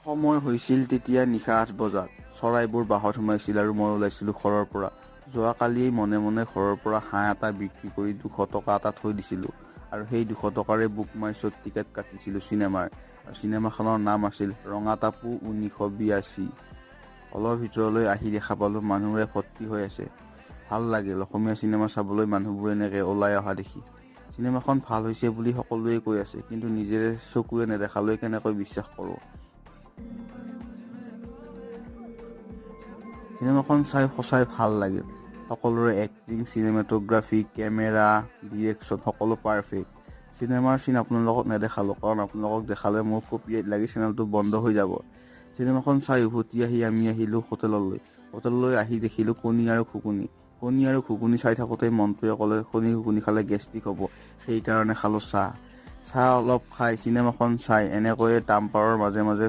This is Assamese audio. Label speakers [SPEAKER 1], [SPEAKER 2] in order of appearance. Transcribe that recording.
[SPEAKER 1] সময় হৈছিল তেতিয়া নিশা 8 বজাত। চৰাইবোৰ বাহত সোমাইছিল আৰু মই ওলাইছিলোঁ ঘৰৰ পৰা। যোৱাকালিয়েই মনে মনে ঘৰৰ পৰা হাঁহ এটা বিক্ৰী কৰি 200 টকা এটা থৈ দিছিলোঁ আৰু সেই 200 টকাৰে বুক মাই শ্ব'ত টিকেট কাটিছিলোঁ চিনেমাৰ। আৰু চিনেমাখনৰ নাম আছিল ৰঙা টাপু 1982। হলৰ ভিতৰলৈ আহি দেখা পালোঁ মানুহবোৰে ভৰ্তি হৈ আছে। ভাল লাগিল অসমীয়া চিনেমা চাবলৈ মানুহবোৰ এনেকৈ ওলাই অহা দেখি। চিনেমাখন ভাল হৈছে বুলি সকলোৱে কৈ আছে, কিন্তু নিজেৰে চকুৰে নেদেখালৈ কেনেকৈ বিশ্বাস কৰোঁ। চিনেমাখন চাই সঁচাই ভাল লাগিল। সকলোৰে এক্টিং, চিনেমাটোগ্ৰাফী, কেমেৰা, ডিৰেকশ্যন সকলো পাৰফেক্ট। চিনেমাৰ চিন আপোনালোকক নেদেখালোঁ, কাৰণ আপোনালোকক দেখালে মোৰ কপিৰাইট লাগি চেনেলটো বন্ধ হৈ যাব। চিনেমাখন চাই উভতি আহি আমি আহিলোঁ হোটেললৈ। হোটেললৈ আহি দেখিলোঁ কণী আৰু ঘুগুনি। কণী আৰু ঘুগুনি চাই থাকোঁতে মনটোৱে ক'লে কণী ঘুগুনি খালে গেষ্ট্ৰিক হ'ব, সেইকাৰণে খালোঁ চাহ। চাহ অলপ খাই চিনেমাখন চাই এনেকৈয়ে ডাম্পাৰৰ মাজে মাজে